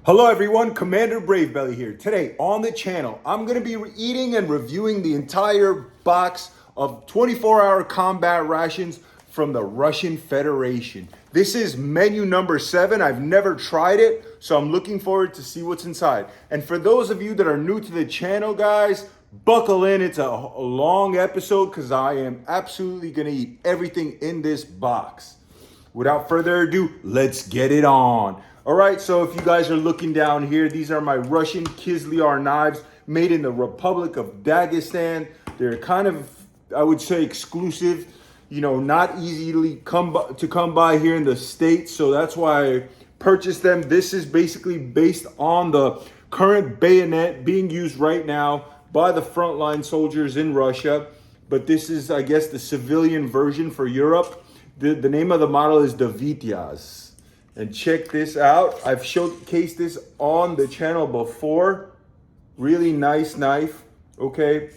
Hello everyone, Commander Bravebelly here. Today on the channel, I'm going to be eating and reviewing the entire box of 24-hour combat rations from the Russian Federation. This is menu number 7. I've never tried it, so I'm looking forward to see what's inside. And for those of you that are new to the channel, guys, buckle in. It's a long episode because I am absolutely going to eat everything in this box. Without further ado, let's get it on. All right, so if you guys are looking down here, these are my Russian Kizlyar knives made in the Republic of Dagestan. They're kind of, I would say, exclusive, not easily come by here in the States. So that's why I purchased them. This is basically based on the current bayonet being used right now by the frontline soldiers in Russia. But this is, I guess, the civilian version for Europe. The name of the model is the Vityaz. And check this out. I've showcased this on the channel before. Really nice knife, okay?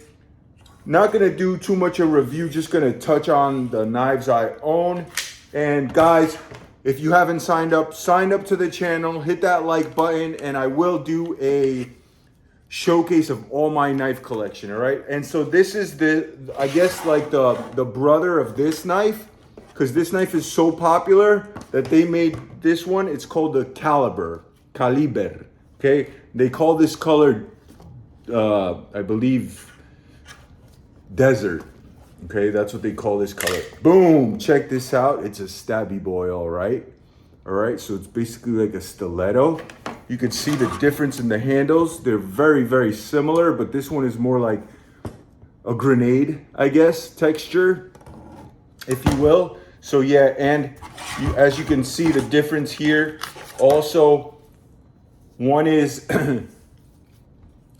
Not gonna do too much of a review, just gonna touch on the knives I own. And guys, if you haven't signed up to the channel, hit that like button, and I will do a showcase of all my knife collection, all right? And so this is I guess like the brother of this knife, because this knife is so popular that they made this one. It's called the Caliber, okay? They call this color, I believe, desert, okay? That's what they call this color. Boom, check this out. It's a stabby boy, all right? All right, so it's basically like a stiletto. You can see the difference in the handles. They're very, very similar, but this one is more like a grenade, I guess, texture, if you will. So yeah, and as you can see the difference here, also one is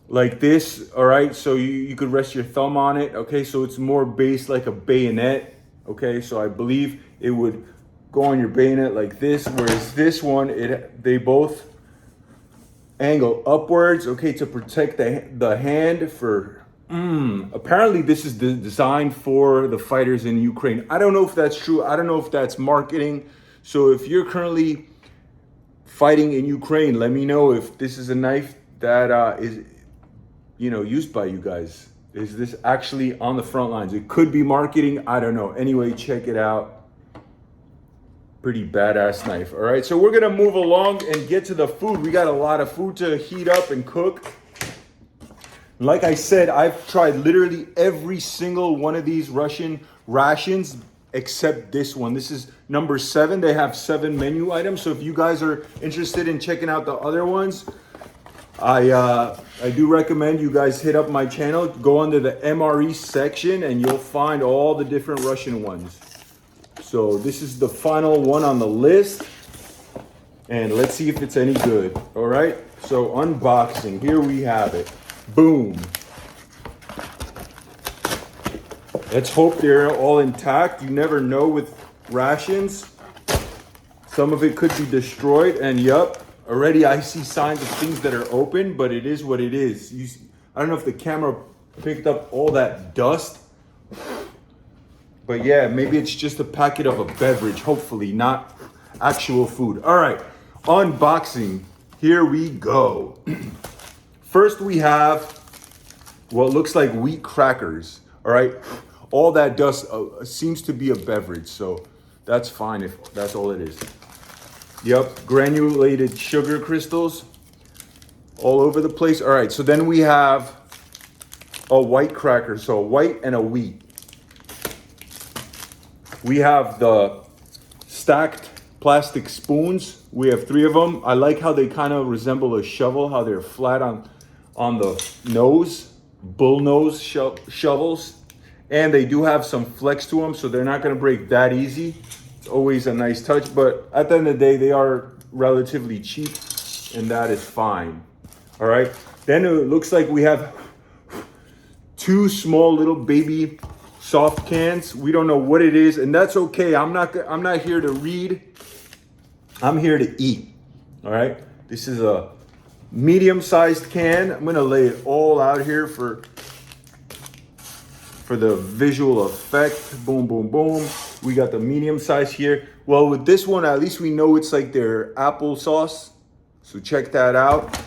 like this, all right? So you could rest your thumb on it, okay? So it's more based like a bayonet, okay? So I believe it would go on your bayonet like this, whereas this one, they both angle upwards, okay, to protect the hand for... Apparently this is designed for the fighters in Ukraine. I don't know if that's true. I don't know if that's marketing. So if you're currently fighting in Ukraine, let me know if this is a knife that is, used by you guys. Is this actually on the front lines? It could be marketing. I don't know. Anyway, check it out. Pretty badass knife. All right, so we're gonna move along and get to the food. We got a lot of food to heat up and cook. Like I said, I've tried literally every single one of these Russian rations except this one. This is number 7. They have 7 menu items. So if you guys are interested in checking out the other ones, I do recommend you guys hit up my channel, go under the MRE section, and you'll find all the different Russian ones. So this is the final one on the list, and let's see if it's any good. All right, so unboxing, here we have it. Boom. Let's hope they're all intact. You never know with rations. Some of it could be destroyed, and yup, already I see signs of things that are open, but it is what it is. I don't know if the camera picked up all that dust, but yeah, maybe it's just a packet of a beverage, hopefully not actual food. All right, unboxing, here we go. First, we have what looks like wheat crackers, all right? All that dust seems to be a beverage, so that's fine if that's all it is. Yep, granulated sugar crystals all over the place. All right, so then we have a white cracker, so a white and a wheat. We have the stacked plastic spoons. We have 3 of them. I like how they kind of resemble a shovel, how they're flat on the nose, bull nose shovels. And they do have some flex to them, so they're not gonna break that easy. It's always a nice touch, but at the end of the day, they are relatively cheap, and that is fine. All right, then it looks like we have 2 small little baby soft cans. We don't know what it is, and that's okay. I'm not here to read. I'm here to eat. All right, this is a medium-sized can. I'm gonna lay it all out here for the visual effect. Boom, boom, boom. We got the medium size here. Well, with this one, at least we know it's like their applesauce So check that out.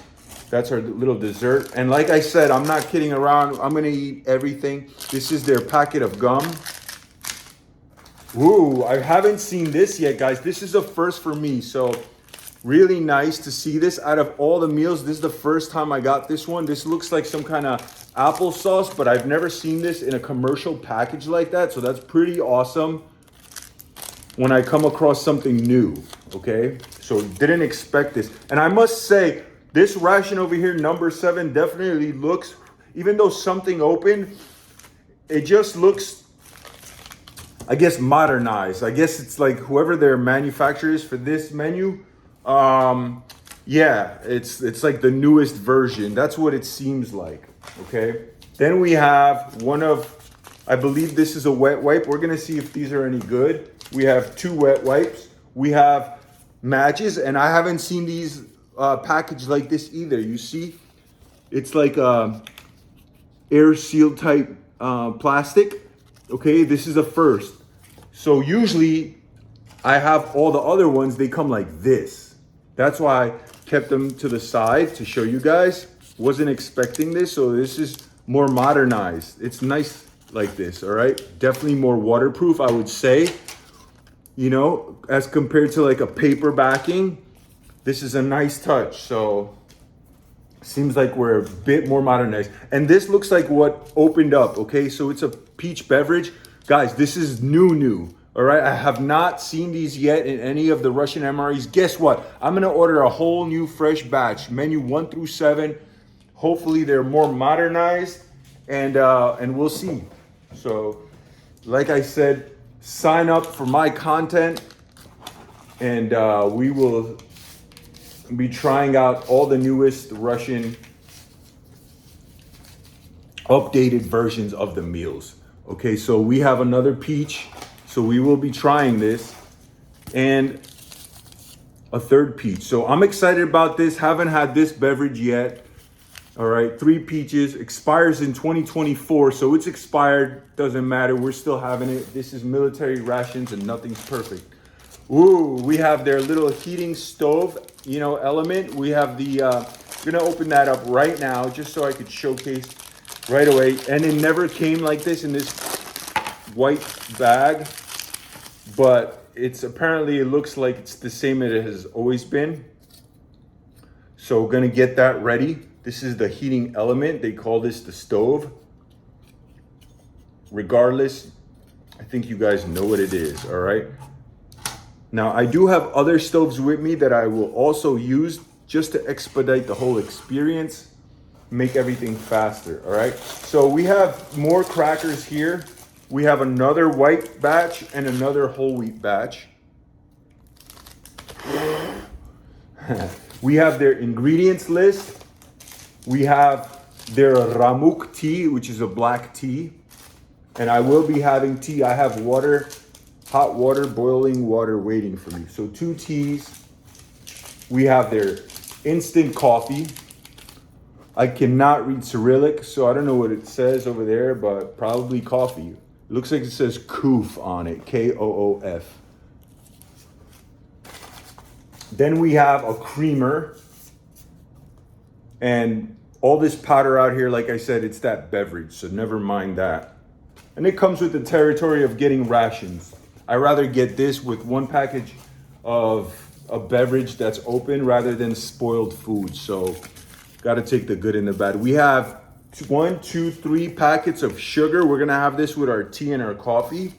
That's our little dessert. And like I said, I'm not kidding around. I'm gonna eat everything. This is their packet of gum. Ooh, I haven't seen this yet, guys. This is a first for me. So really nice to see this. Out of all the meals, this is the first time I got this one. This looks like some kind of applesauce, but I've never seen this in a commercial package like that. So that's pretty awesome when I come across something new, okay? So didn't expect this. And I must say, this ration over here, number 7, definitely looks, even though something opened, it just looks, I guess, modernized. I guess it's like whoever their manufacturer is for this menu, yeah, it's like the newest version. That's what it seems like, okay? Then we have one of, I believe this is a wet wipe. We're gonna see if these are any good. We have 2 wet wipes. We have matches, and I haven't seen these packaged like this either. You see, it's like air seal type plastic. Okay, this is a first. So usually I have all the other ones, they come like this. That's why I kept them to the side to show you guys. Wasn't expecting this, so this is more modernized. It's nice like this, all right? Definitely more waterproof, I would say. You know, as compared to like a paper backing, this is a nice touch. So seems like we're a bit more modernized. And this looks like what opened up, okay? So it's a peach beverage. Guys, this is new, all right? I have not seen these yet in any of the Russian MREs. Guess what? I'm gonna order a whole new fresh batch, menu 1 through 7. Hopefully they're more modernized, and we'll see. So, like I said, sign up for my content, and we will be trying out all the newest Russian updated versions of the meals. Okay, so we have another peach, so we will be trying this, and a third peach. So I'm excited about this. Haven't had this beverage yet. All right, 3 peaches, expires in 2024, so it's expired, doesn't matter, we're still having it. This is military rations and nothing's perfect. Ooh, we have their little heating stove, you know, element. We have the, I'm gonna open that up right now just so I could showcase right away. And it never came like this in this white bag, but it's apparently, it looks like it's the same as it has always been. So we're gonna get that ready. This is the heating element. They call this the stove. Regardless, I think you guys know what it is, all right? Now, I do have other stoves with me that I will also use just to expedite the whole experience, make everything faster, all right? So we have more crackers here. We have another white batch and another whole wheat batch. We have their ingredients list. We have their Ramuk tea, which is a black tea. And I will be having tea. I have water, hot water, boiling water waiting for me. So 2 teas. We have their instant coffee. I cannot read Cyrillic, so I don't know what it says over there, but probably coffee. It looks like it says Koof on it, K-O-O-F. Then we have a creamer. And all this powder out here, like I said, it's that beverage, so never mind that. And it comes with the territory of getting rations. I rather get this with 1 package of a beverage that's open rather than spoiled food. So gotta take the good and the bad. We have 1, 2, 3 packets of sugar. We're gonna have this with our tea and our coffee.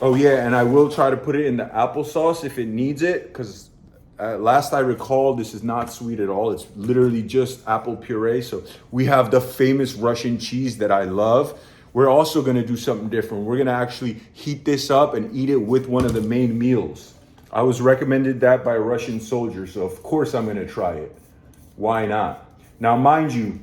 Oh yeah, and I will try to put it in the applesauce if it needs it, because last I recall, this is not sweet at all. It's literally just apple puree. So we have the famous Russian cheese that I love. We're also gonna do something different. We're gonna actually heat this up and eat it with one of the main meals. I was recommended that by a Russian soldier, so of course I'm gonna try it. Why not? Now, mind you,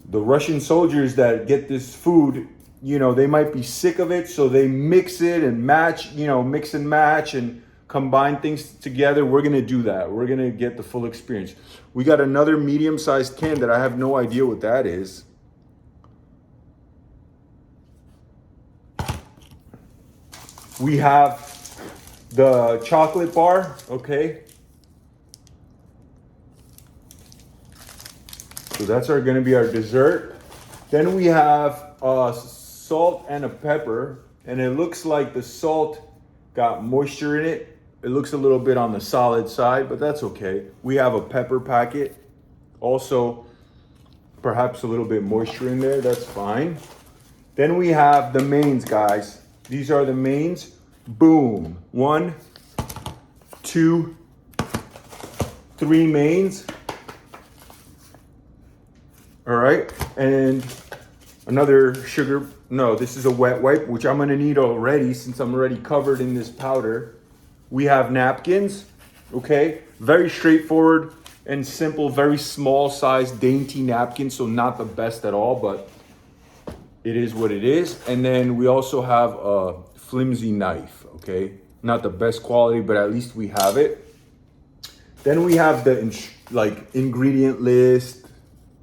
the Russian soldiers that get this food, you know, they might be sick of it, so they mix it and match, you know, mix and match and combine things together. We're gonna do that. We're gonna get the full experience. We got another medium-sized can that I have no idea what that is. We have the chocolate bar, okay? So that's gonna be our dessert. Then we have salt and a pepper, and it looks like the salt got moisture in it. It looks a little bit on the solid side, but that's okay. We have a pepper packet, also perhaps a little bit moisture in there, that's fine. Then we have the mains, guys. These are the mains. Boom. 1, 2, 3 mains. All right, and another sugar, no, this is a wet wipe, which I'm gonna need already since I'm already covered in this powder. We have napkins, okay? Very straightforward and simple, very small size, dainty napkins, so not the best at all, but it is what it is. And then we also have a flimsy knife, okay? Not the best quality, but at least we have it. Then we have the ingredient list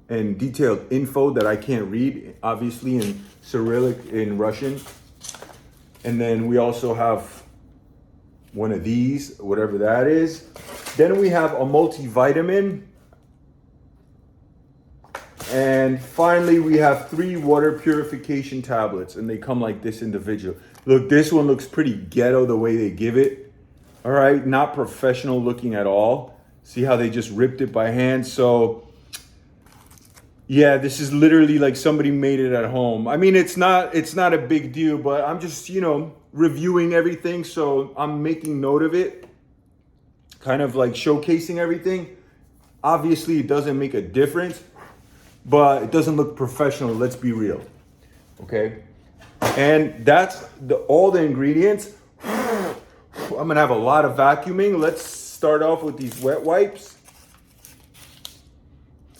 and detailed info that I can't read, obviously in Cyrillic, in Russian. And then we also have one of these, whatever that is. Then we have a multivitamin. And finally, we have 3 water purification tablets, and they come like this individual. Look, this one looks pretty ghetto the way they give it. All right, not professional looking at all. See how they just ripped it by hand? So yeah, this is literally like somebody made it at home. I mean, it's not a big deal, but I'm just, reviewing everything. So I'm making note of it, kind of like showcasing everything. Obviously, it doesn't make a difference, but it doesn't look professional. Let's be real. Okay. And that's all the ingredients. I'm going to have a lot of vacuuming. Let's start off with these wet wipes.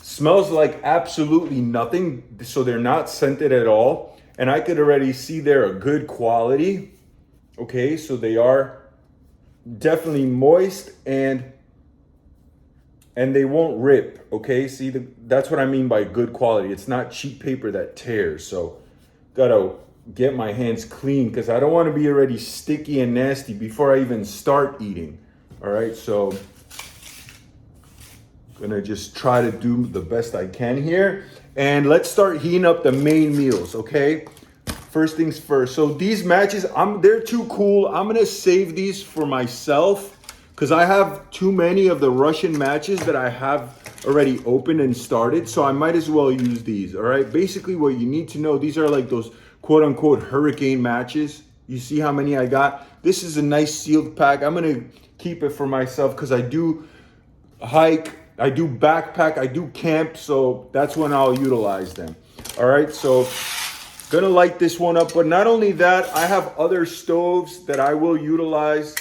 Smells like absolutely nothing, so they're not scented at all. And I could already see they're a good quality. Okay, so they are definitely moist and they won't rip. Okay, see, that's what I mean by good quality. It's not cheap paper that tears. So gotta get my hands clean because I don't want to be already sticky and nasty before I even start eating. All right, so gonna just try to do the best I can here. And let's start heating up the main meals, okay? First things first. So these matches, they're too cool. I'm gonna save these for myself because I have too many of the Russian matches that I have already opened and started. So I might as well use these, all right? Basically what you need to know, these are like those quote unquote hurricane matches. You see how many I got? This is a nice sealed pack. I'm gonna keep it for myself because I do hike, I do backpack, I do camp, so that's when I'll utilize them. All right, so gonna light this one up, but not only that, I have other stoves that I will utilize.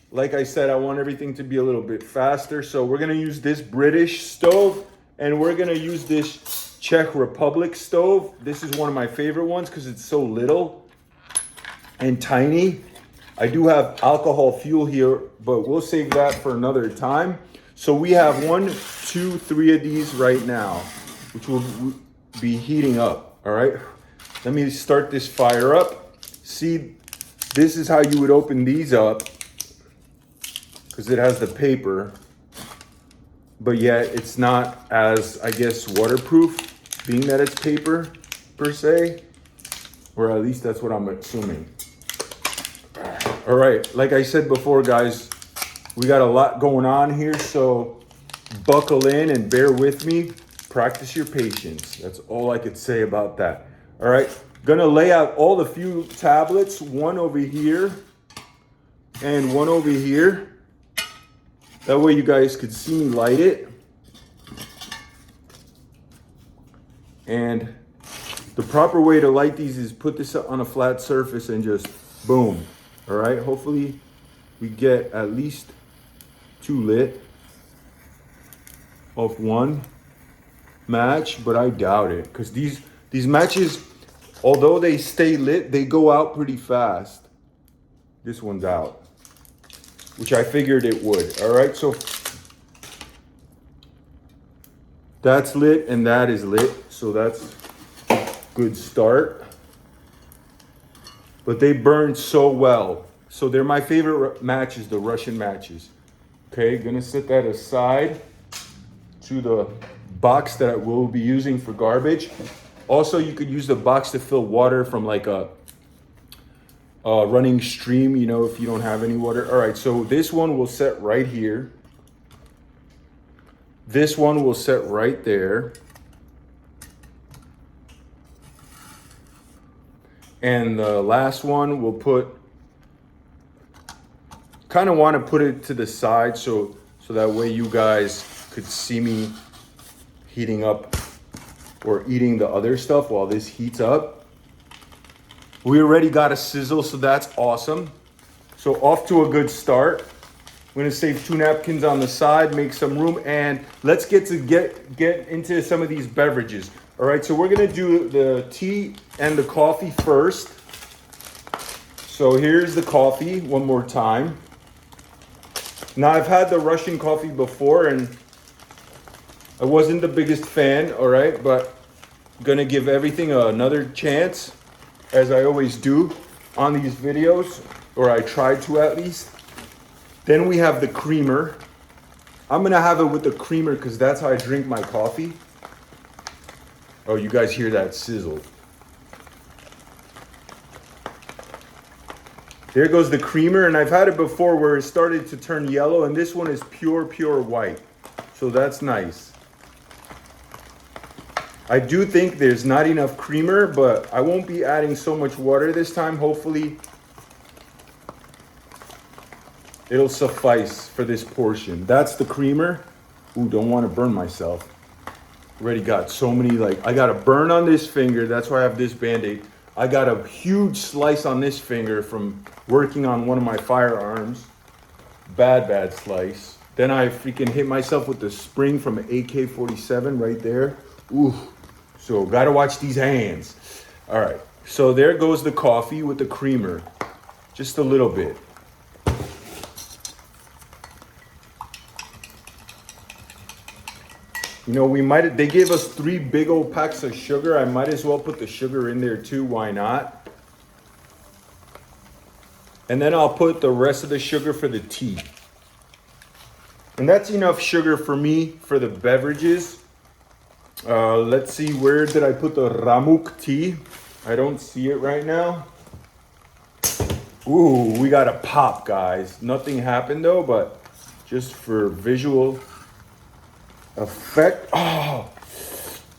Like I said, I want everything to be a little bit faster, so we're gonna use this British stove, and we're gonna use this Czech Republic stove. This is one of my favorite ones because it's so little and tiny. I do have alcohol fuel here, but we'll save that for another time. So we have 1, 2, 3 of these right now, which will be heating up, all right? Let me start this fire up. See, this is how you would open these up because it has the paper, but yet it's not as, I guess, waterproof, being that it's paper per se, or at least that's what I'm assuming. All right, like I said before, guys, we got a lot going on here, so buckle in and bear with me. Practice your patience. That's all I could say about that. All right, gonna lay out all the few tablets, one over here and one over here. That way you guys could see me light it. And the proper way to light these is put this on a flat surface and just boom. All right, hopefully we get at least 2 lit of one match, but I doubt it because these matches, although they stay lit, they go out pretty fast. This one's out, which I figured it would. All right, so that's lit and that is lit, so that's a good start. But they burn so well. So they're my favorite matches, the Russian matches. Okay, gonna set that aside to the box that I will be using for garbage. Also, you could use the box to fill water from like a running stream, you know, if you don't have any water. All right, so this one will set right here. This one will set right there. And the last one we'll put, kind of want to put it to the side so that way you guys could see me heating up or eating the other stuff while this heats up. We already got a sizzle, so that's awesome. So off to a good start. I'm gonna save 2 napkins on the side, make some room, and let's get into some of these beverages. All right, so we're gonna do the tea and the coffee first. So here's the coffee one more time. Now I've had the Russian coffee before and I wasn't the biggest fan, all right, but I'm gonna give everything another chance, as I always do on these videos, or I try to at least. Then we have the creamer. I'm gonna have it with the creamer because that's how I drink my coffee. Oh, you guys hear that sizzle. There goes the creamer, and I've had it before where it started to turn yellow, and this one is pure white. So that's nice. I do think there's not enough creamer, but I won't be adding so much water this time. Hopefully, it'll suffice for this portion. That's the creamer. Ooh, don't want to burn myself. Already got so many, like, I got a burn on this finger. That's why I have this Band-Aid. I got a huge slice on this finger from working on one of my firearms. Bad slice. Then I freaking hit myself with the spring from an AK-47 right there. Ooh, so gotta watch these hands. All right, so there goes the coffee with the creamer. Just a little bit. You know, they gave us 3 big old packs of sugar. I might as well put the sugar in there too, why not? And then I'll put the rest of the sugar for the tea. And that's enough sugar for me for the beverages. Let's see, where did I put the Ramuk tea? I don't see it right now. Ooh, we got a pop, guys. Nothing happened though, but just for visual effect. Oh,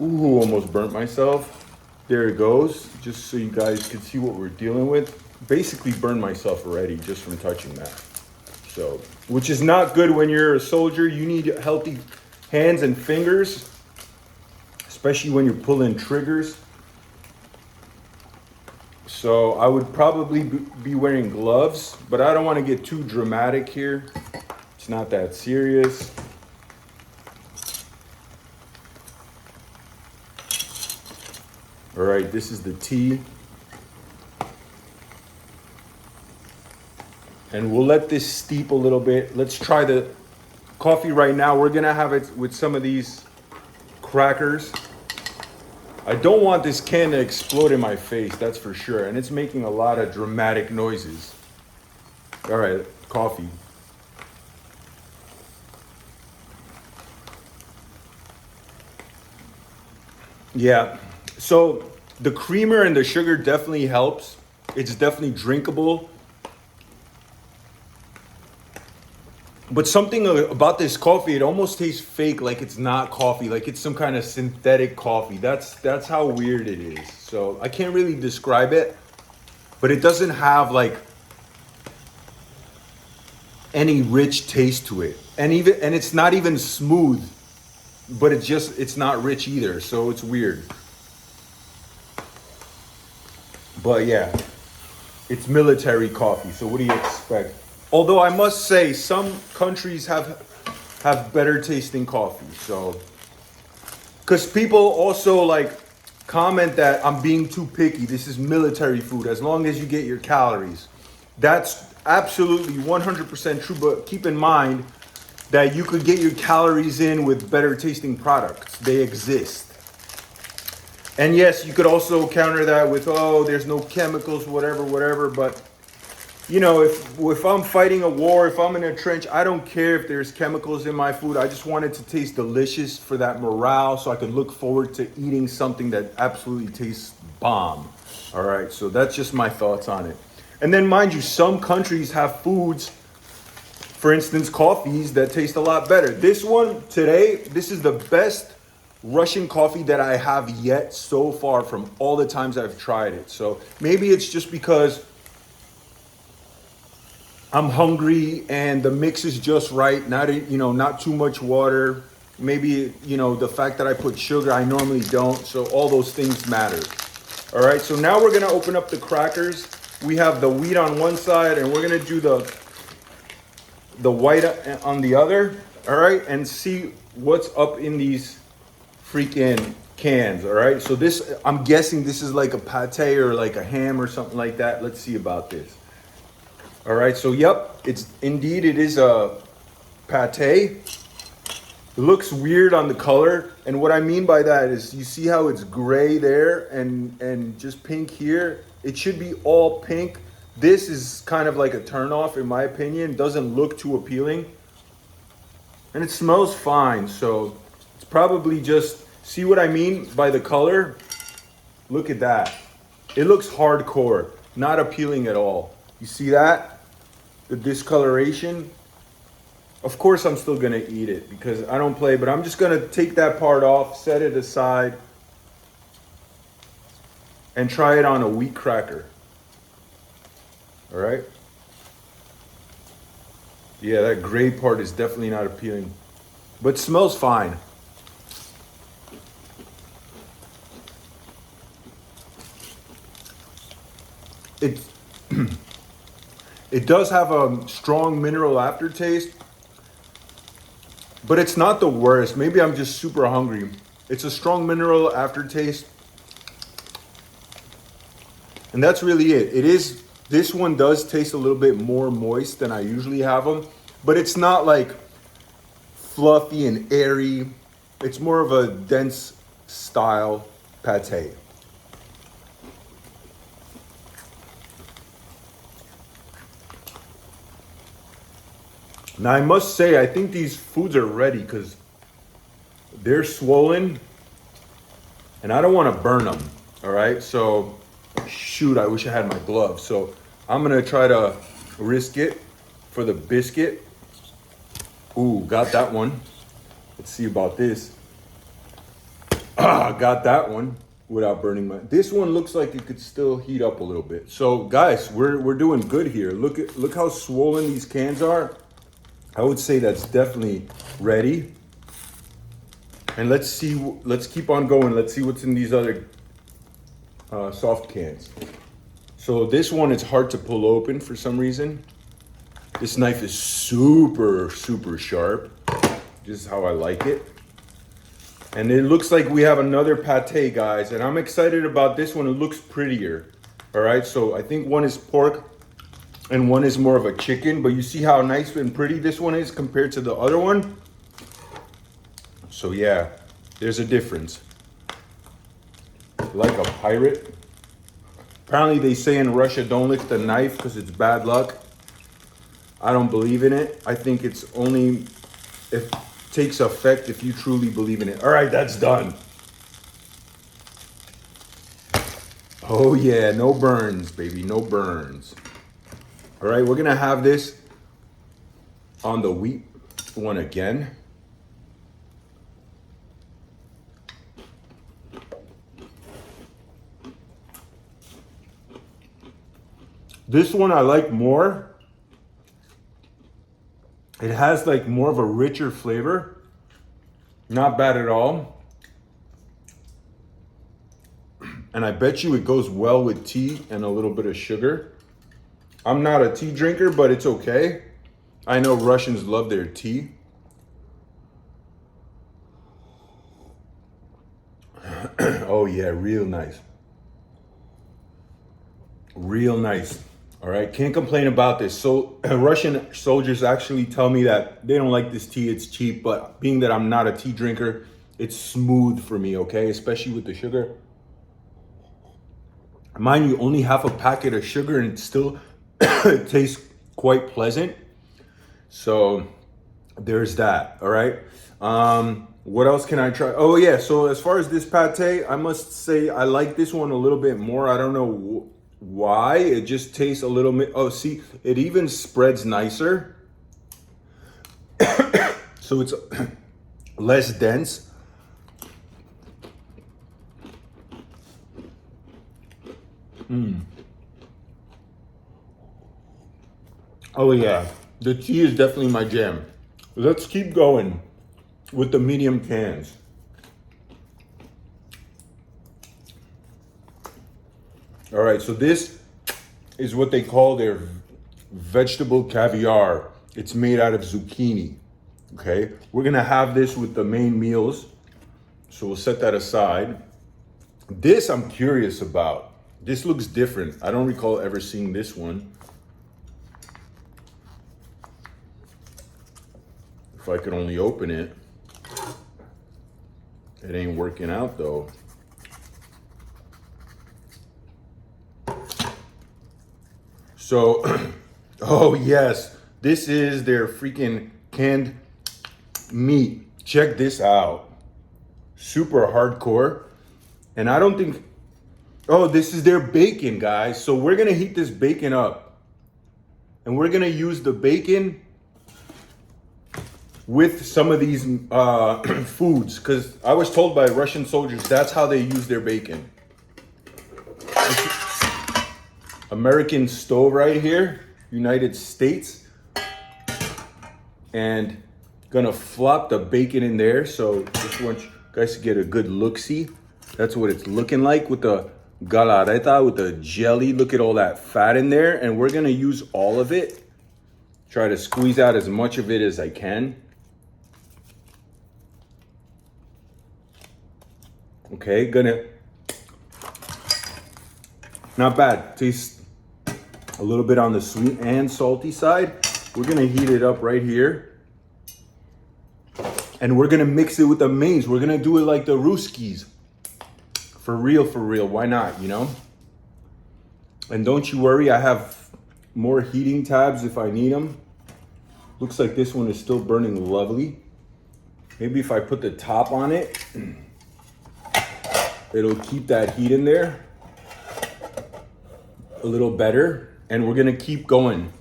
ooh, almost burnt myself. There it goes, just so you guys can see what we're dealing with. Basically burned myself already just from touching that. So, which is not good when you're a soldier. You need healthy hands and fingers, especially when you're pulling triggers. So I would probably be wearing gloves, but I don't want to get too dramatic here. It's not that serious. All right, this is the tea. And we'll let this steep a little bit. Let's try the coffee right now. We're gonna have it with some of these crackers. I don't want this can to explode in my face, that's for sure. And it's making a lot of dramatic noises. All right, coffee. Yeah. So the creamer and the sugar definitely helps. It's definitely drinkable. But something about this coffee, it almost tastes fake, like it's not coffee, like it's some kind of synthetic coffee. That's how weird it is. So I can't really describe it, but it doesn't have like any rich taste to it. And it's not even smooth, but it's not rich either. So it's weird. But yeah, it's military coffee. So what do you expect? Although I must say some countries have better tasting coffee. So, because people also like comment that I'm being too picky. This is military food. As long as you get your calories. That's absolutely 100% true. But keep in mind that you could get your calories in with better tasting products. They exist. And yes, you could also counter that with, oh, there's no chemicals, whatever. But you know, if I'm fighting a war, if I'm in a trench, I don't care if there's chemicals in my food. I just want it to taste delicious for that morale, so I can look forward to eating something that absolutely tastes bomb. All right, so that's just my thoughts on it. And then mind you, some countries have foods, for instance, coffees that taste a lot better. This one today, this is the best Russian coffee that I have yet so far from all the times I've tried it. So maybe it's just because I'm hungry and the mix is just right. Not too much water. Maybe, the fact that I put sugar, I normally don't. So all those things matter. All right, so now we're gonna open up the crackers. We have the wheat on one side and we're gonna do the white on the other. All right, and see what's up in these freaking cans. All right, so this, I'm guessing this is like a pate or like a ham or something like that. Let's see about this. All right, so yep, it is a pate. It looks weird on the color, and what I mean by that is you see how it's gray there and just pink here. It should be all pink. This is kind of like a turnoff in my opinion. Doesn't look too appealing, and it smells fine. So it's probably just, see what I mean by the color? Look at that. It looks hardcore, not appealing at all. You see that? The discoloration. Of course I'm still gonna eat it because I don't play, but I'm just gonna take that part off, set it aside, and try it on a wheat cracker. All right? Yeah, that gray part is definitely not appealing, but smells fine. It it does have a strong mineral aftertaste, but it's not the worst. Maybe I'm just super hungry. It's a strong mineral aftertaste, and that's really it. This one does taste a little bit more moist than I usually have them, but it's not like fluffy and airy. It's more of a dense style pate. Now I must say, I think these foods are ready because they're swollen and I don't want to burn them. All right, so shoot, I wish I had my gloves. So I'm gonna try to risk it for the biscuit. Ooh, got that one. Let's see about this. Got that one without burning my. This one looks like it could still heat up a little bit. So guys, we're doing good here. Look how swollen these cans are. I would say that's definitely ready. And let's keep on going. Let's see what's in these other soft cans. So this one is hard to pull open for some reason. This knife is super, super sharp. Just how I like it. And it looks like we have another pate, guys. And I'm excited about this one. It looks prettier. All right, so I think one is pork and one is more of a chicken, but you see how nice and pretty this one is compared to the other one? So yeah, there's a difference. Like a pirate. Apparently they say in Russia, don't lick the knife because it's bad luck. I don't believe in it. I think it's only if it takes effect if you truly believe in it. All right, that's done. Oh yeah, no burns, baby, no burns. All right, we're gonna have this on the wheat one again. This one I like more. It has like more of a richer flavor. Not bad at all. And I bet you it goes well with tea and a little bit of sugar. I'm not a tea drinker, but it's okay. I know Russians love their tea. Oh yeah, real nice. Real nice. All right, can't complain about this. So Russian soldiers actually tell me that they don't like this tea, it's cheap, but being that I'm not a tea drinker, it's smooth for me, okay? Especially with the sugar. Mind you, only half a packet of sugar and it's still It tastes quite pleasant. So there's that. All right. What else can I try? Oh yeah. So as far as this pate, I must say I like this one a little bit more. I don't know why. It just tastes a little bit. Oh, see, it even spreads nicer. So it's less dense. Oh yeah, the tea is definitely my jam. Let's keep going with the medium cans. All right, so this is what they call their vegetable caviar. It's made out of zucchini. Okay, we're gonna have this with the main meals, so we'll set that aside. This I'm curious about. This looks different. I don't recall ever seeing this one. If I could only open it. It ain't working out though. So, oh yes, this is their freaking canned meat. Check this out. Super hardcore. And I don't think, oh, this is their bacon, guys. So we're gonna heat this bacon up. And we're gonna use the bacon with some of these foods, because I was told by Russian soldiers that's how they use their bacon. American stove right here, United States, and gonna flop the bacon in there. So just want you guys to get a good look-see. That's what it's looking like with the galareta, with the jelly. Look at all that fat in there, and we're gonna use all of it. Try to squeeze out as much of it as I can. Okay, gonna, not bad. Tastes a little bit on the sweet and salty side. We're gonna heat it up right here. And we're gonna mix it with the mains. We're gonna do it like the Ruskies. For real, why not, you know? And don't you worry, I have more heating tabs if I need them. Looks like this one is still burning lovely. Maybe if I put the top on it, it'll keep that heat in there a little better. And we're gonna keep going.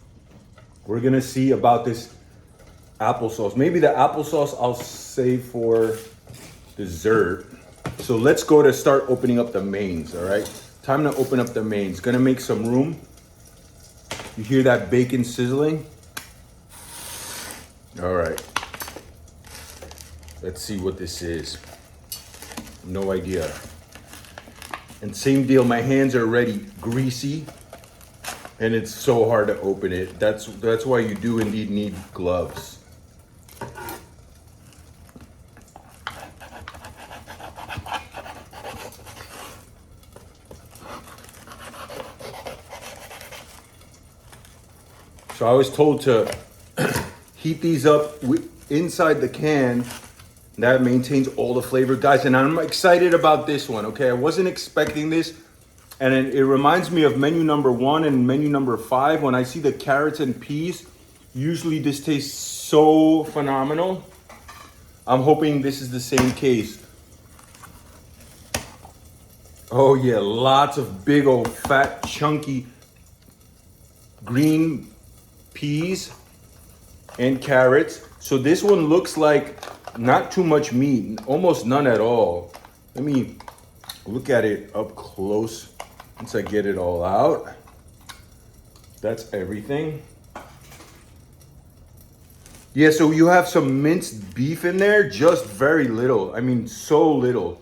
We're gonna see about this applesauce. Maybe the applesauce I'll save for dessert. So let's go to start opening up the mains, all right? Time to open up the mains. Gonna make some room. You hear that bacon sizzling? All right. Let's see what this is. No idea. And same deal, my hands are already greasy and it's so hard to open it. That's why you do indeed need gloves. So I was told to heat these up inside the can. That maintains all the flavor, guys. And I'm excited about this one, okay? I wasn't expecting this. And it reminds me of menu number 1 and menu number 5. When I see the carrots and peas, usually this tastes so phenomenal. I'm hoping this is the same case. Oh yeah, lots of big old fat, chunky green peas and carrots. So this one looks like not too much meat, almost none at all. Let me look at it up close once I get it all out. That's everything. Yeah, so you have some minced beef in there, just very little. I mean, so little.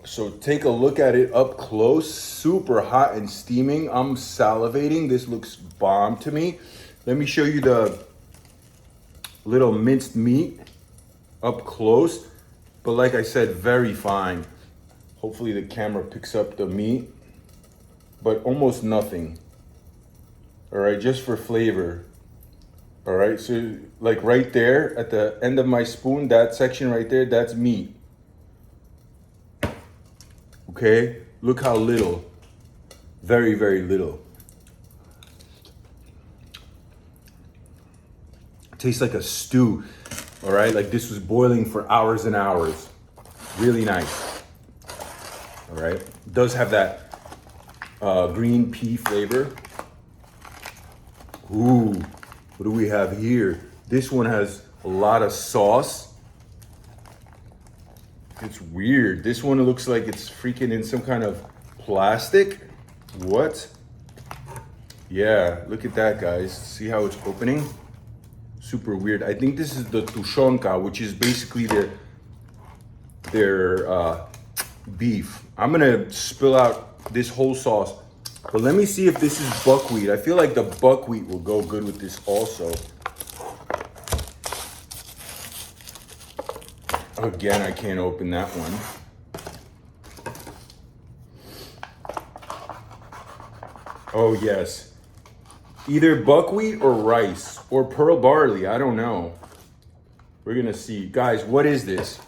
So take a look at it up close, super hot and steaming. I'm salivating, this looks bomb to me. Let me show you the little minced meat up close, but like I said, very fine. Hopefully the camera picks up the meat, but almost nothing. All right, just for flavor. All right, so like right there at the end of my spoon, that section right there, that's meat. Okay, look how little, very, very little. tastes like a stew, all right? Like this was boiling for hours and hours. Really nice, all right? It does have that green pea flavor. Ooh, what do we have here? This one has a lot of sauce. It's weird. This one looks like it's freaking in some kind of plastic. What? Yeah, look at that, guys. See how it's opening? Super weird. I think this is the tushonka, which is basically their beef. I'm gonna spill out this whole sauce, but let me see if this is buckwheat. I feel like the buckwheat will go good with this also. Again, I can't open that one. Oh yes. Either buckwheat or rice or pearl barley, I don't know. We're gonna see. Guys, what is this?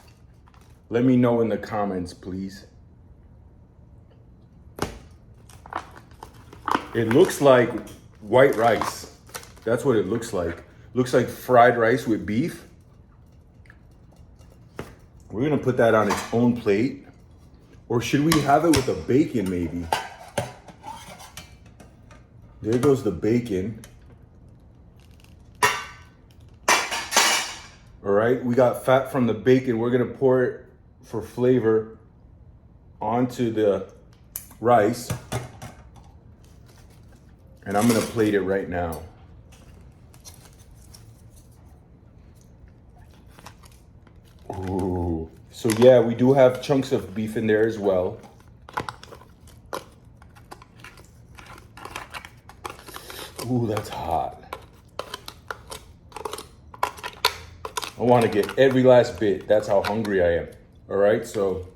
Let me know in the comments, please. It looks like white rice. That's what it looks like. Looks like fried rice with beef. We're gonna put that on its own plate. Or should we have it with a bacon maybe? There goes the bacon. All right, we got fat from the bacon. We're gonna pour it for flavor onto the rice. And I'm gonna plate it right now. Ooh. So yeah, we do have chunks of beef in there as well. Ooh, that's hot. I want to get every last bit. That's how hungry I am. All right, so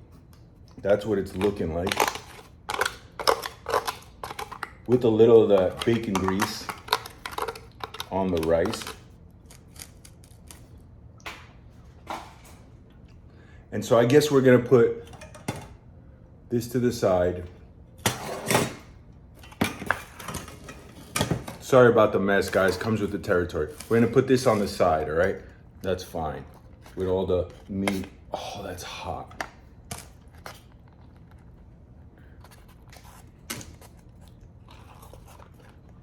that's what it's looking like. With a little of the bacon grease on the rice. And so I guess we're gonna put this to the side. Sorry about the mess, guys. Comes with the territory. We're gonna put this on the side, all right? That's fine. With all the meat. Oh, that's hot.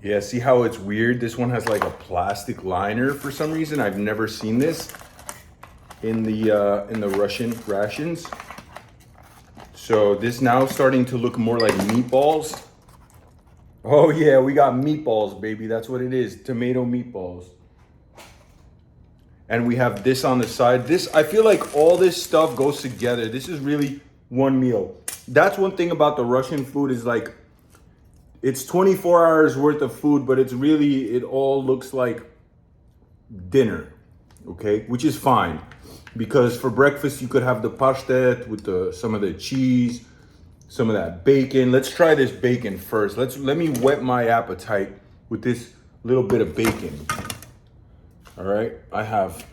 Yeah, see how it's weird? This one has like a plastic liner for some reason. I've never seen this in the Russian rations. So this now starting to look more like meatballs. Oh yeah, we got meatballs, baby. That's what it is, tomato meatballs. And we have this on the side. This, I feel like all this stuff goes together. This is really one meal. That's one thing about the Russian food is like, it's 24 hours worth of food, but it's really, it all looks like dinner, okay? Which is fine, because for breakfast you could have the pashtet with some of the cheese, some of that bacon. Let's try this bacon first. Let me whet my appetite with this little bit of bacon. All right, I have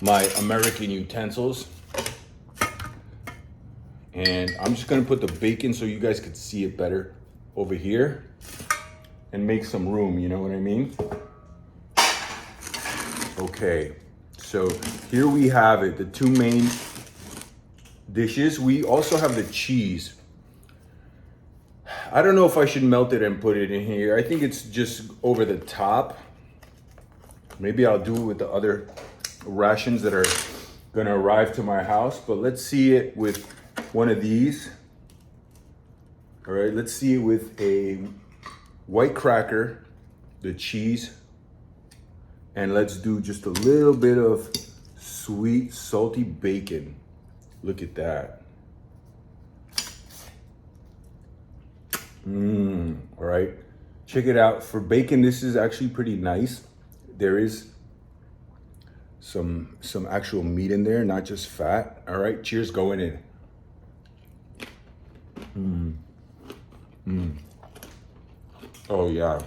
my American utensils. And I'm just gonna put the bacon so you guys could see it better over here and make some room, you know what I mean? Okay, so here we have it, the two main dishes. We also have the cheese. I don't know if I should melt it and put it in here. I think it's just over the top. Maybe I'll do it with the other rations that are gonna arrive to my house, but let's see it with one of these. All right, let's see it with a white cracker, the cheese, and let's do just a little bit of sweet, salty bacon. Look at that. All right, check it out. For bacon, this is actually pretty nice. There is some actual meat in there, not just fat. All right, cheers going in. Oh yeah.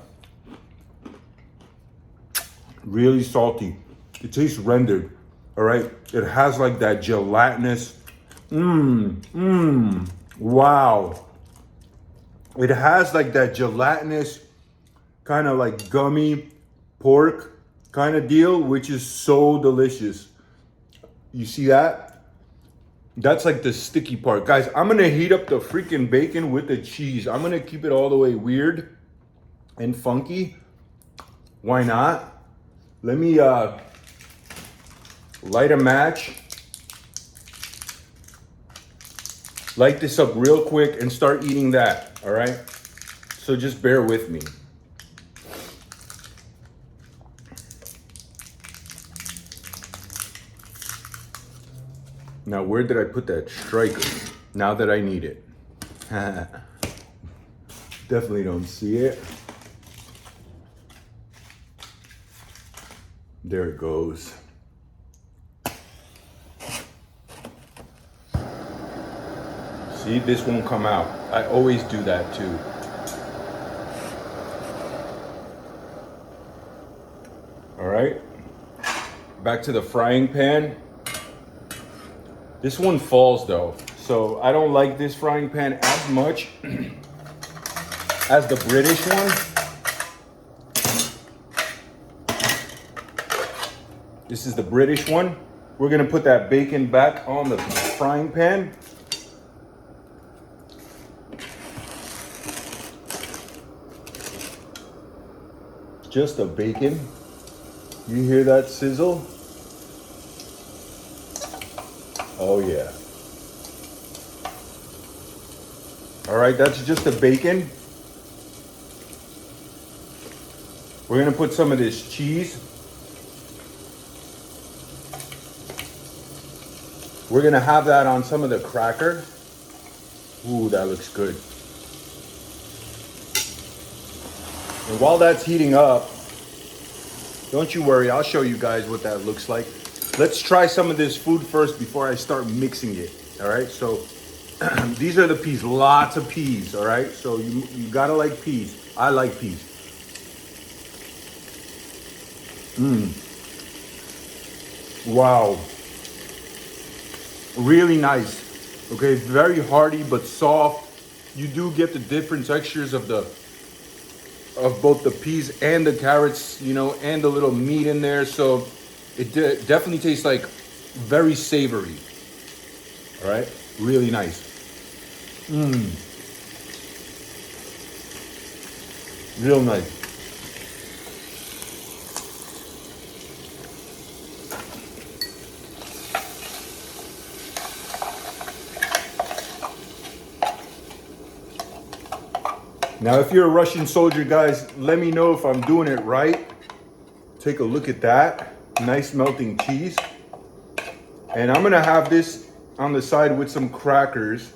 Really salty. It tastes rendered. All right. It has like that gelatinous. Wow. It has like that gelatinous kind of like gummy pork kind of deal, which is so delicious. You see that? That's like the sticky part. Guys, I'm gonna heat up the freaking bacon with the cheese. I'm gonna keep it all the way weird and funky. Why not? Let me light a match. Light this up real quick and start eating that, all right? So just bear with me. Now, where did I put that striker? Now that I need it. Definitely don't see it. There it goes. See, this won't come out. I always do that too. All right, back to the frying pan. This one falls though, so I don't like this frying pan as much as the British one. This is the British one. We're gonna put that bacon back on the frying pan. Just the bacon. You hear that sizzle? Oh yeah. All right, that's just the bacon. We're gonna put some of this cheese. We're gonna have that on some of the cracker. Ooh, that looks good. And while that's heating up, don't you worry, I'll show you guys what that looks like. Let's try some of this food first before I start mixing it. All right, so these are the peas, lots of peas. All right, so you gotta like peas. I like peas. Wow, really nice. Okay, very hearty but soft. You do get the different textures of both the peas and the carrots, you know, and the little meat in there. So it definitely tastes like very savory. All right, really nice. Real nice. Now, if you're a Russian soldier, guys, let me know if I'm doing it right. Take a look at that. Nice melting cheese. And I'm gonna have this on the side with some crackers.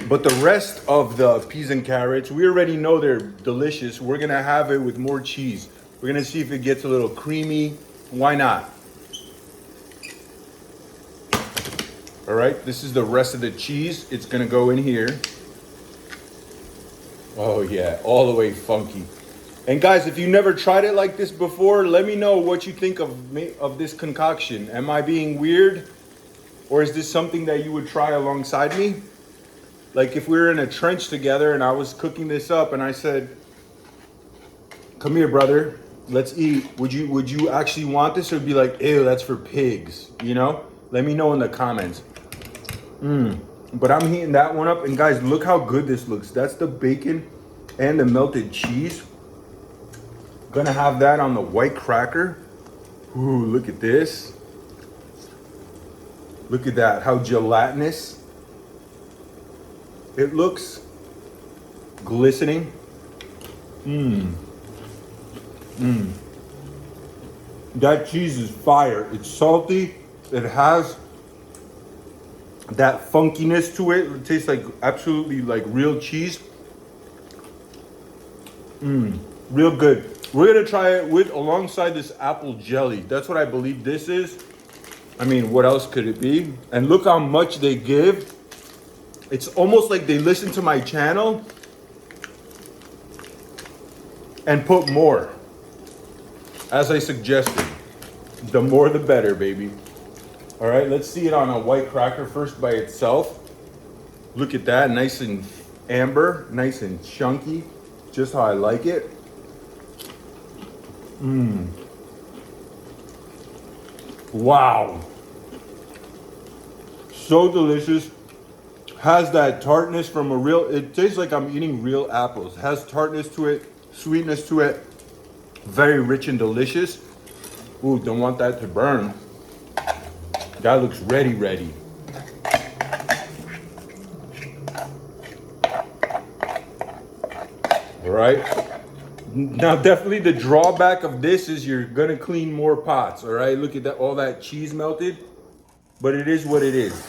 But the rest of the peas and carrots, we already know they're delicious. We're gonna have it with more cheese. We're gonna see if it gets a little creamy. Why not? All right, this is the rest of the cheese. It's gonna go in here. Oh yeah, all the way funky. And guys, if you never tried it like this before, let me know what you think of this concoction. Am I being weird? Or is this something that you would try alongside me? Like if we were in a trench together and I was cooking this up and I said, come here, brother, let's eat. Would you actually want this, or be like, ew, that's for pigs, you know? Let me know in the comments. But I'm heating that one up, and guys, look how good this looks. That's the bacon and the melted cheese. Gonna have that on the white cracker. Ooh, look at this. Look at that, how gelatinous. It looks glistening. That cheese is fire. It's salty. It has that funkiness to it. It tastes like absolutely like real cheese. Real good. We're gonna try it with alongside this apple jelly. That's what I believe this is. I mean, what else could it be? And look how much they give. It's almost like they listen to my channel and put more, as I suggested. The more the better, baby. All right, let's see it on a white cracker first by itself. Look at that, nice and amber, nice and chunky, just how I like it. Wow. So delicious. Has that tartness from a real, it tastes like I'm eating real apples. Has tartness to it, sweetness to it. Very rich and delicious. Ooh, don't want that to burn. That looks ready. All right. Now, definitely the drawback of this is you're gonna clean more pots. All right. Look at that, all that cheese melted, but it is what it is.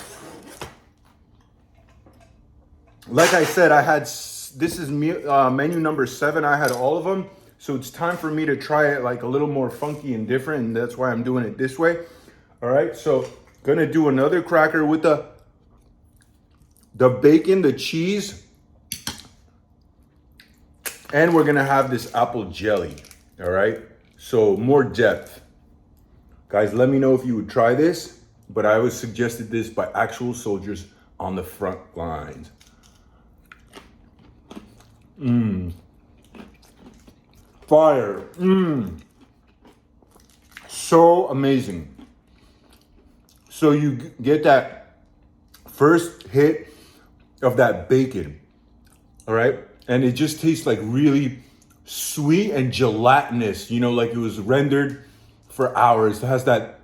Like I said, this is menu number 7. I had all of them. So it's time for me to try it like a little more funky and different. And that's why I'm doing it this way. All right. So gonna do another cracker with the bacon, the cheese. And we're gonna have this apple jelly. All right. So more depth. Guys, let me know if you would try this. But I was suggested this by actual soldiers on the front lines. Fire. So amazing. So you get that first hit of that bacon, all right? And it just tastes like really sweet and gelatinous, you know, like it was rendered for hours. It has that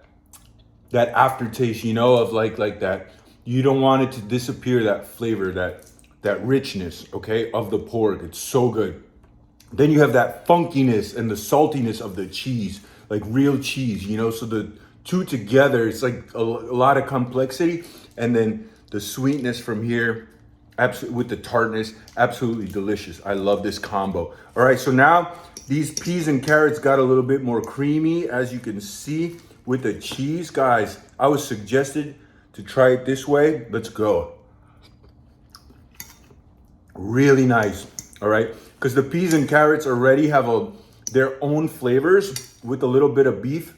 aftertaste, you know, of like that. You don't want it to disappear, that flavor, that richness, okay, of the pork. It's so good. Then you have that funkiness and the saltiness of the cheese, like real cheese, you know? So the two together, it's like a lot of complexity. And then the sweetness from here, with the tartness, absolutely delicious. I love this combo. All right, so now these peas and carrots got a little bit more creamy, as you can see with the cheese. Guys, I was suggested to try it this way. Let's go. Really nice, all right? Because the peas and carrots already have their own flavors with a little bit of beef.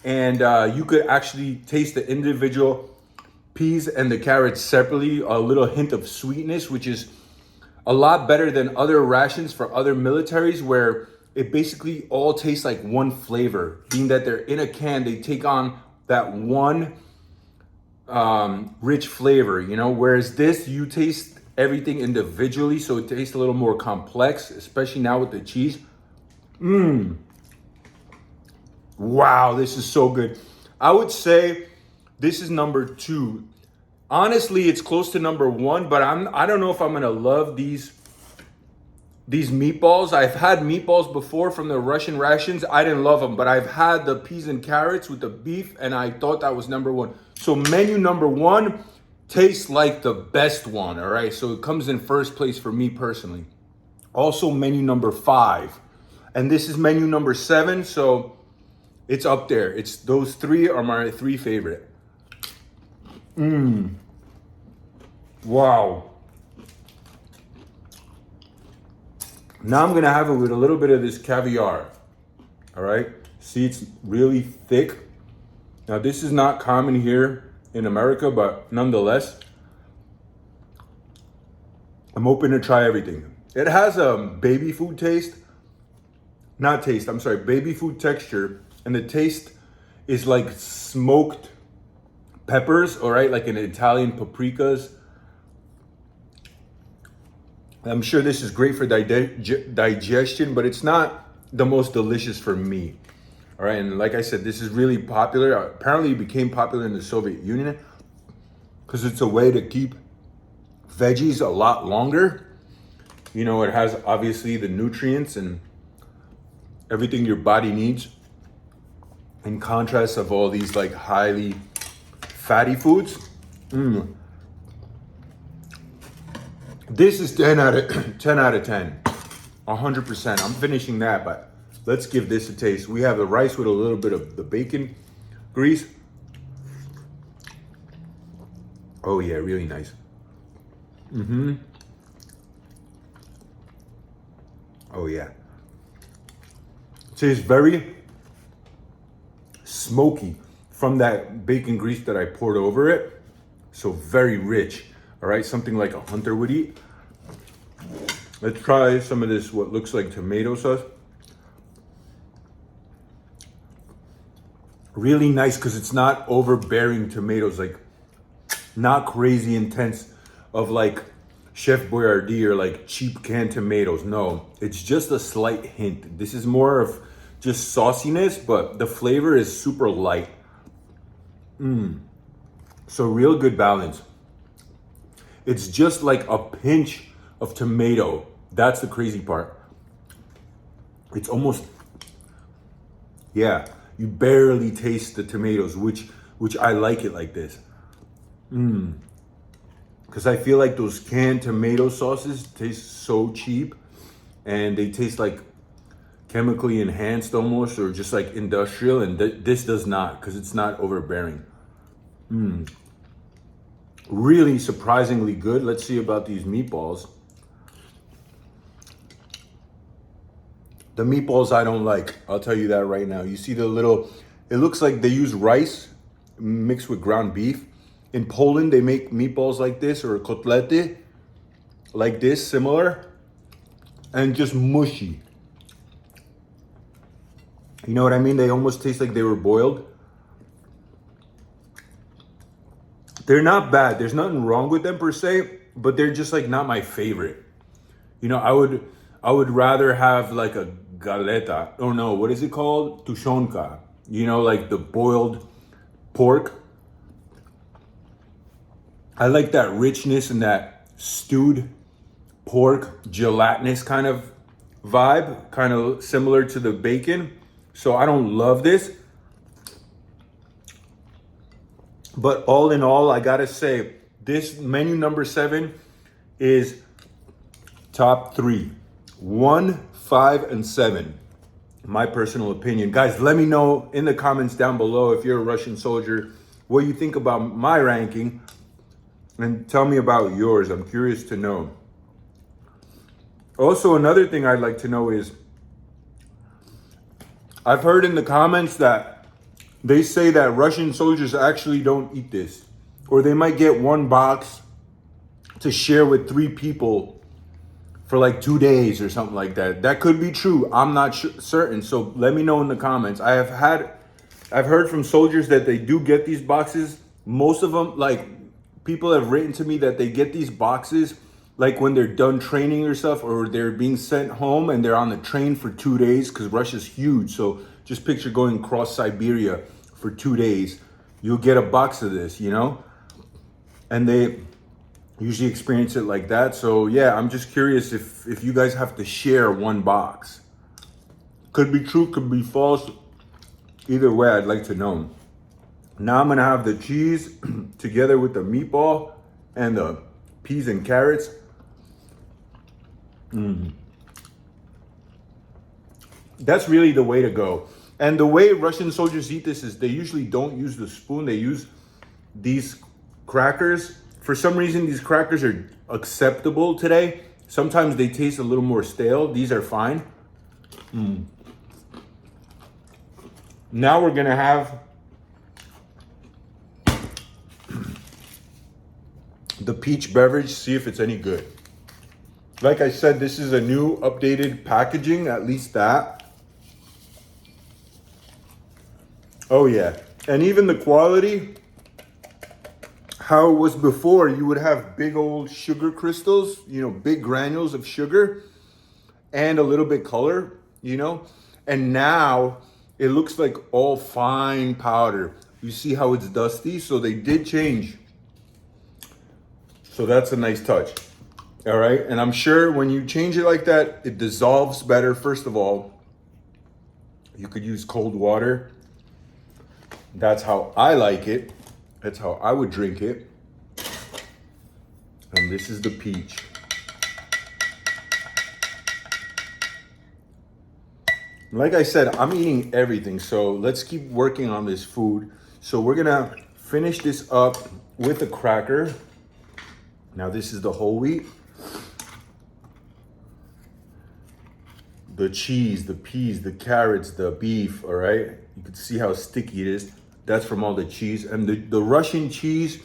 And you could actually taste the individual peas and the carrots separately, a little hint of sweetness, which is a lot better than other rations for other militaries where it basically all tastes like one flavor. Being that they're in a can, they take on that one rich flavor, you know? Whereas this, you taste everything individually, so it tastes a little more complex, especially now with the cheese. Wow, this is so good. I would say this is number 2. Honestly, it's close to number 1, but I don't know if I'm gonna love these meatballs. I've had meatballs before from the Russian rations. I didn't love them, but I've had the peas and carrots with the beef, and I thought that was number 1. So menu number 1 tastes like the best one, all right? So it comes in first place for me personally. Also menu number 5. And this is menu number 7, so it's up there. It's those 3 are my 3 favorite. Wow. Now I'm gonna have it with a little bit of this caviar. All right, see, it's really thick. Now this is not common here in America, but nonetheless, I'm open to try everything. It has a baby food baby food texture, and the taste is like smoked peppers, all right, like an Italian paprikas. I'm sure this is great for digestion, but it's not the most delicious for me. All right, and like I said, this is really popular. Apparently it became popular in the Soviet Union because it's a way to keep veggies a lot longer. You know, it has obviously the nutrients and everything your body needs, in contrast of all these like highly fatty foods. This is 10 out of 10, 100%. I'm finishing that, but let's give this a taste. We have the rice with a little bit of the bacon grease. Oh yeah, really nice. Oh yeah. It tastes very smoky from that bacon grease that I poured over it. So very rich, all right? Something like a hunter would eat. Let's try some of this, what looks like tomato sauce. Really nice because it's not overbearing tomatoes, like not crazy intense of like Chef Boyardee or like cheap canned tomatoes. No, it's just a slight hint. This is more of just sauciness, but the flavor is super light. So real good balance. It's just like a pinch of tomato. That's the crazy part. It's almost, yeah, you barely taste the tomatoes, which I like it like this. Because I feel like those canned tomato sauces taste so cheap and they taste like chemically enhanced almost, or just like industrial, and this does not, because it's not overbearing. Really surprisingly good. Let's see about these meatballs. The meatballs I don't like, I'll tell you that right now. You see the little, it looks like they use rice mixed with ground beef. In Poland, they make meatballs like this, or kotlety, like this, similar, and just mushy. You know what I mean? They almost taste like they were boiled. They're not bad. There's nothing wrong with them per se, but they're just like not my favorite. You know, I would rather have like a galeta. Oh no, what is it called? Tushonka. You know, like the boiled pork. I like that richness and that stewed pork gelatinous kind of vibe, kind of similar to the bacon. So I don't love this. But all in all, I gotta say, this menu number 7 is top 3. 1, 5, and 7. My personal opinion. Guys, let me know in the comments down below if you're a Russian soldier, what you think about my ranking. And tell me about yours. I'm curious to know. Also, another thing I'd like to know is, I've heard in the comments that they say that Russian soldiers actually don't eat this. Or they might get one box to share with 3 people for like 2 days or something like that. That could be true. I'm not certain. So let me know in the comments. I've heard from soldiers that they do get these boxes. Most of them, like, people have written to me that they get these boxes like when they're done training or stuff, or they're being sent home and they're on the train for 2 days, because Russia's huge. So just picture going across Siberia for 2 days. You'll get a box of this, you know? And they usually experience it like that. So yeah, I'm just curious if you guys have to share one box. Could be true, could be false. Either way, I'd like to know. Now I'm gonna have the cheese together with the meatball and the peas and carrots. That's really the way to go. And the way Russian soldiers eat this is they usually don't use the spoon. They use these crackers. For some reason, these crackers are acceptable today. Sometimes they taste a little more stale. These are fine. Now we're gonna have the peach beverage, see if it's any good. Like I said, this is a new updated packaging, at least that. Oh yeah, and even the quality, how it was before, you would have big old sugar crystals, you know, big granules of sugar and a little bit color, you know, and now it looks like all fine powder. You see how it's dusty? So they did change. So that's a nice touch. All right, and I'm sure when you change it like that, it dissolves better. First of all, you could use cold water. That's how I like it. That's how I would drink it. And this is the peach. Like I said, I'm eating everything, so let's keep working on this food. So we're gonna finish this up with a cracker. Now this is the whole wheat. The cheese, the peas, the carrots, the beef, all right? You can see how sticky it is. That's from all the cheese. And the Russian cheese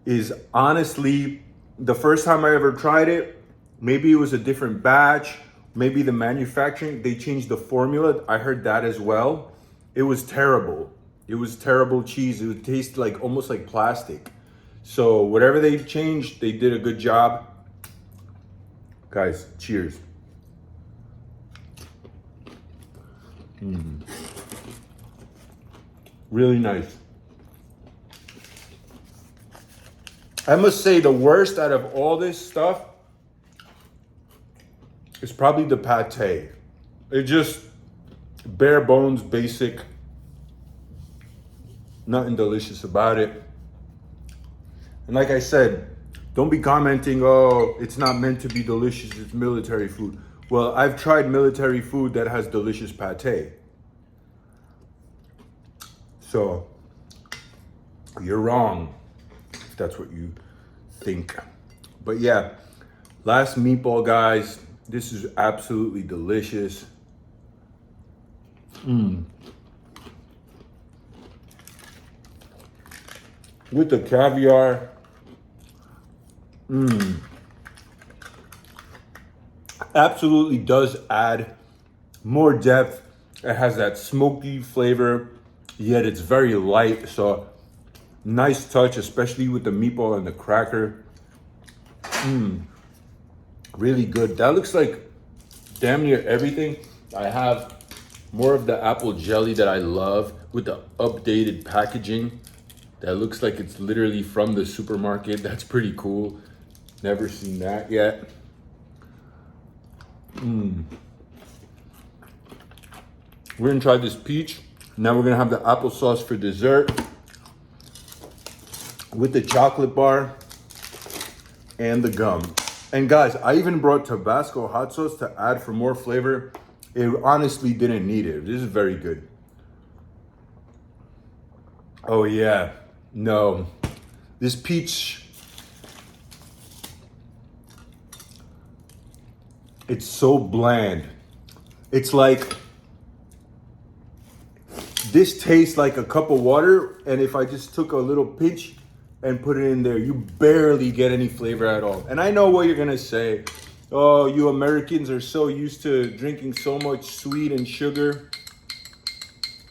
is honestly, the first time I ever tried it, Maybe it was a different batch. Maybe the manufacturing, they changed the formula. I heard that as well. It was terrible. It was terrible cheese. It would taste like almost like plastic. So whatever they changed, they did a good job. Guys, cheers. Really nice. I must say the worst out of all this stuff is probably the pate. It just bare bones, basic. Nothing delicious about it. And like I said, don't be commenting, oh, it's not meant to be delicious, it's military food. Well, I've tried military food that has delicious pate. So, you're wrong, if that's what you think. But yeah, last meatball, guys. This is absolutely delicious. With the caviar. Absolutely does add more depth. It has that smoky flavor, yet it's very light. So nice touch, especially with the meatball and the cracker. Really good. That looks like damn near everything. I have more of the apple jelly that I love with the updated packaging. That looks like it's literally from the supermarket. That's pretty cool. Never seen that yet. We're gonna try this peach. Now we're gonna have the applesauce for dessert with the chocolate bar and the gum. And guys, I even brought Tabasco hot sauce to add for more flavor. It honestly didn't need it. This is very good. Oh yeah, no. This peach, it's so bland. It's like, this tastes like a cup of water, and if I just took a little pinch and put it in there, you barely get any flavor at all. And I know what you're gonna say. Oh, you Americans are so used to drinking so much sweet and sugar.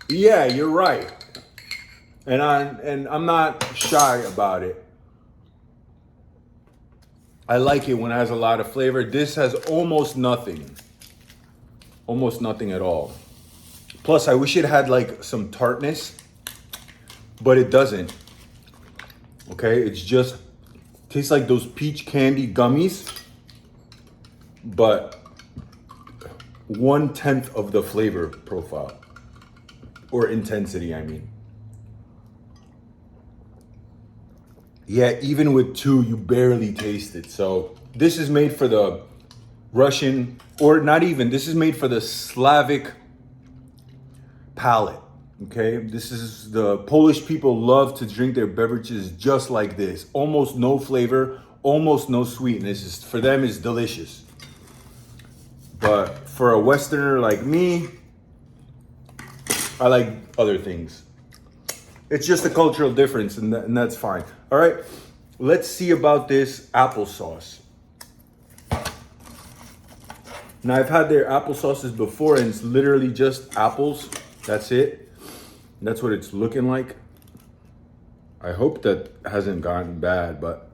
Yeah, you're right. And I'm not shy about it. I like it when it has a lot of flavor. This has almost nothing. Almost nothing at all. Plus, I wish it had like some tartness, but it doesn't. Okay, it's just tastes like those peach candy gummies, but 1/10 of the flavor profile or intensity, I mean. Yeah, even with two, you barely taste it. So this is made for the Russian, or not even, this is made for the Slavic palate. Okay, this is the Polish people love to drink their beverages just like this. Almost no flavor, almost no sweetness. For them, it's delicious. But for a Westerner like me, I like other things. It's just a cultural difference, and that's fine. All right, let's see about this applesauce. Now, I've had their applesauces before, and it's literally just apples. That's it. That's what it's looking like. I hope that hasn't gotten bad, but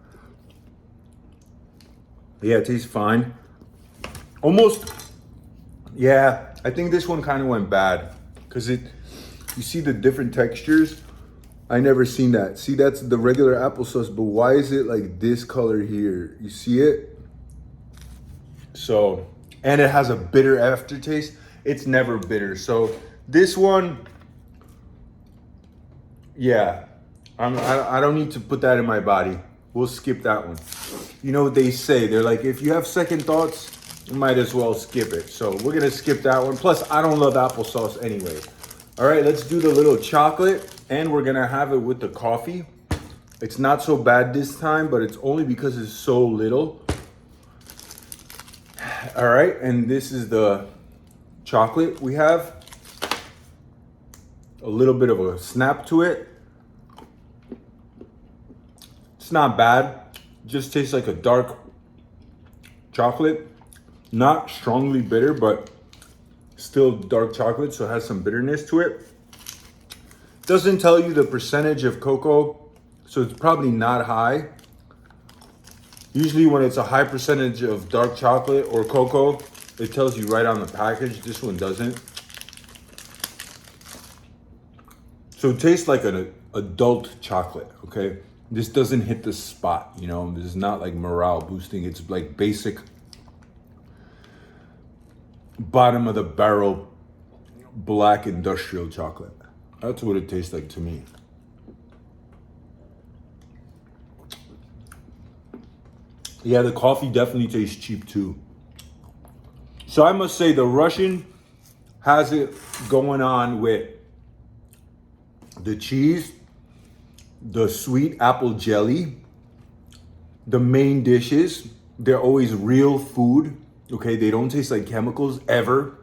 yeah, it tastes fine. Almost, yeah, I think this one kind of went bad because you see the different textures. I never seen that. See, that's the regular applesauce, but why is it like this color here? You see it? So, and it has a bitter aftertaste. It's never bitter. So this one, yeah, I don't need to put that in my body. We'll skip that one. You know what they say? They're like, if you have second thoughts, you might as well skip it. So we're gonna skip that one. Plus, I don't love applesauce anyway. All right, let's do the little chocolate, and we're gonna have it with the coffee. It's not so bad this time, but it's only because it's so little. All right, and this is the chocolate we have. A little bit of a snap to it. It's not bad. Just tastes like a dark chocolate. Not strongly bitter, but still dark chocolate, so it has some bitterness to it. Doesn't tell you the percentage of cocoa, so it's probably not high. Usually when it's a high percentage of dark chocolate or cocoa, it tells you right on the package. This one doesn't. So it tastes like an adult chocolate, okay? This doesn't hit the spot, you know? This is not like morale boosting. It's like basic bottom of the barrel black industrial chocolate. That's what it tastes like to me. Yeah, the coffee definitely tastes cheap too. So I must say the Russian has it going on with the cheese, the sweet apple jelly, the main dishes. They're always real food, okay? They don't taste like chemicals ever,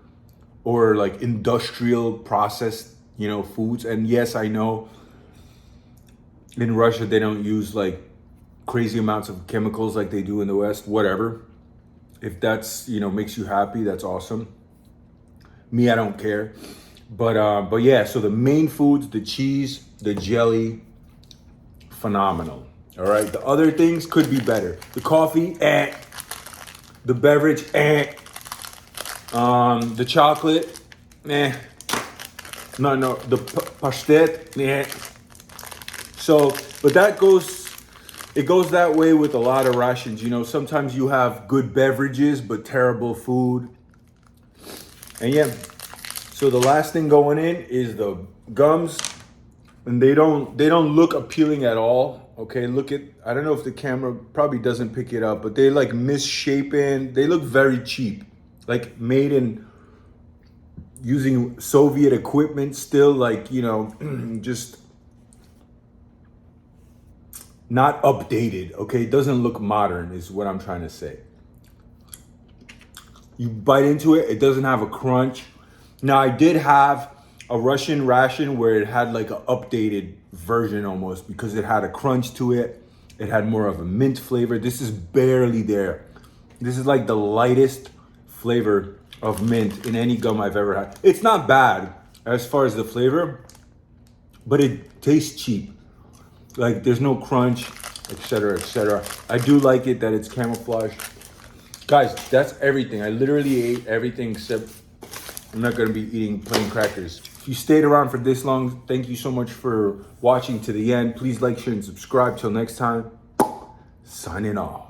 or like industrial processed, you know, foods. And yes, I know in Russia they don't use like crazy amounts of chemicals like they do in the West. Whatever. If that's, you know, makes you happy, that's awesome. Me, I don't care. But yeah, so the main foods, the cheese, the jelly, phenomenal. All right, the other things could be better. The coffee, the beverage, the chocolate, no, the pastet, So, but it goes that way with a lot of rations. You know, sometimes you have good beverages, but terrible food. And yeah, so the last thing going in is the gums, and they don't look appealing at all. Okay, look at, I don't know if the camera probably doesn't pick it up, but they like misshapen. They look very cheap, like made in using Soviet equipment still, like, you know, just not updated. Okay, it doesn't look modern is what I'm trying to say. You bite into it, it doesn't have a crunch. Now, I did have a Russian ration where it had like an updated version almost, because it had a crunch to it. It had more of a mint flavor. This is barely there. This is like the lightest flavor of mint in any gum I've ever had. It's not bad as far as the flavor, but it tastes cheap. Like there's no crunch, etc., etc. I do like it that it's camouflaged. Guys, that's everything. I literally ate everything except I'm not gonna be eating plain crackers. If you stayed around for this long, thank you so much for watching to the end. Please like, share, and subscribe. Till next time, signing off.